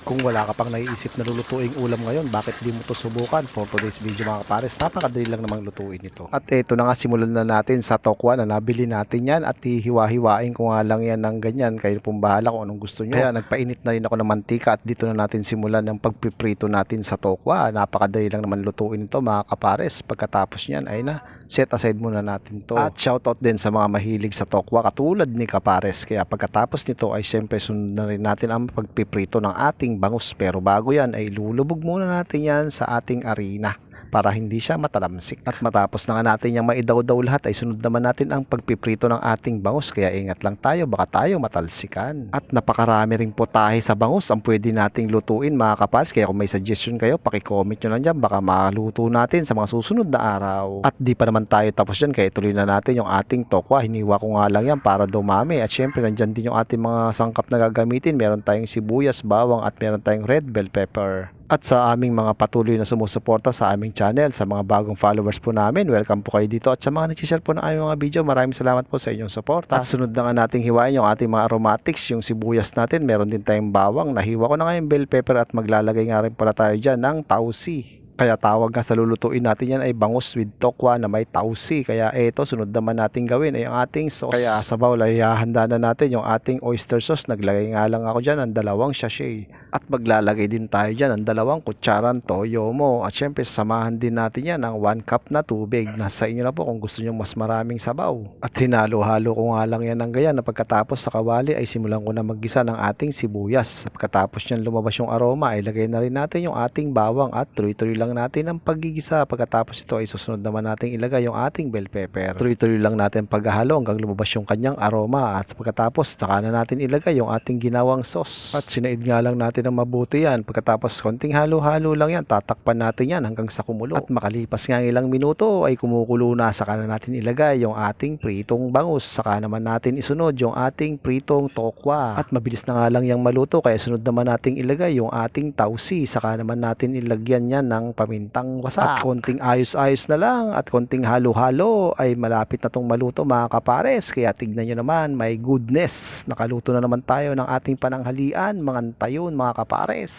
Kung wala ka pang naiisip na lulutuing ulam ngayon, bakit di mo to subukan? For today's video mga kapares, napakadali lang namang lutuin ito. At ito na nga, simulan na natin sa tokwa na nabili natin yan at hihiwa-hiwain ko nga lang yan ng ganyan. Kayo pong bahala kung anong gusto nyo. Kaya nagpainit na rin ako ng mantika at dito na natin simulan ng pagpiprito natin sa tokwa. Napakadali lang naman lutuin ito mga kapares. Pagkatapos nyan ay na set aside muna natin to. At shoutout din sa mga mahilig sa tokwa katulad ni kapares. Kaya pagkatapos nito ay syempre sunod na rin natin ang pagpiprito ng ating bangus. Pero bago yan ay lulubog muna natin yan sa ating arena para hindi siya matalamsik. At matapos na nga natin yung maidaw-daw lahat ay sunod naman natin ang pagpiprito ng ating bangus. Kaya ingat lang tayo, baka tayo matalsikan. At napakarami ring potahe sa bangus ang pwede nating lutuin mga kapals. Kaya kung may suggestion kayo, pakicomment nyo lang dyan. Baka maluto natin sa mga susunod na araw. At di pa naman tayo tapos dyan, kaya ituloy na natin yung ating tokwa. Hiniwa ko nga lang yan para dumami. At syempre nandyan din yung ating mga sangkap na gagamitin. Meron tayong sibuyas, bawang at meron tayong red bell pepper. At sa aming mga patuloy na sumusuporta sa aming channel, sa mga bagong followers po namin, welcome po kayo dito. At sa mga nag-share po ng aming mga video, maraming salamat po sa inyong suporta. At sunod na nga nating hiwain yung ating mga aromatics, yung sibuyas natin, meron din tayong bawang. Nahiwa ko na nga yung bell pepper at maglalagay nga rin pala tayo dyan ng tausi. Kaya tawag nga sa lulutuin natin yan ay bangus with tokwa na may tausi. Kaya eto, sunod naman natin gawin ay ang ating sauce. Kaya sa bowl ay hahanda na natin yung ating oyster sauce. Naglagay nga lang ako dyan ng 2 sachet. At maglalagay din tayo dyan ng 2 kutsarang toyo mo. At syempre samahan din natin yan ng 1 cup na tubig. Nasa inyo na po kung gusto nyo mas maraming sabaw. At hinalo-halo ko nga lang yan ng ganyan na pagkatapos sa kawali ay simulan ko na maggisa ng ating sibuyas. Pagkatapos nyan lumabas yung aroma ay lagay na rin natin yung ating bawang at tuloy-tuloy lang natin ang paggigisa. Pagkatapos ito ay susunod naman natin ilagay yung ating bell pepper. Tuloy-tuloy lang natin paghahalo hanggang lumabas yung kanyang aroma. At pagkatapos saka na natin ilagay yung ating ginawang sauce. At sinaid nga lang natin ng mabuti yan. Pagkatapos konting halo-halo lang yan, tatakpan natin yan hanggang sa kumulo. At makalipas nga ilang minuto ay kumukulo na, saka na natin ilagay yung ating pritong bangus. Saka naman natin isunod yung ating pritong tokwa. At mabilis na nga lang yung maluto kaya sunod naman natin ilagay yung ating tausi. Saka naman natin ilagyan yan ng pamintang wasak. At konting ayos-ayos na lang at konting halo-halo ay malapit na tong maluto mga kapares. Kaya tignan nyo naman, my goodness, nakaluto na naman tayo ng ating pananghalian, mga tayon mga kapares.